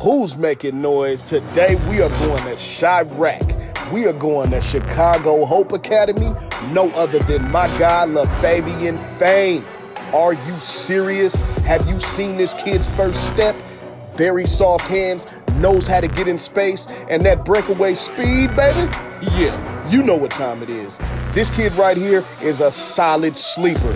Who's making noise? Today we are going to Chirac. We are going to Chicago Hope Academy. No other than my guy, LaFabian Fain. Are you serious? Have you seen this kid's first step? Very soft hands, knows how to get in space, and that breakaway speed, baby? Yeah, you know what time it is. This kid right here is a solid sleeper.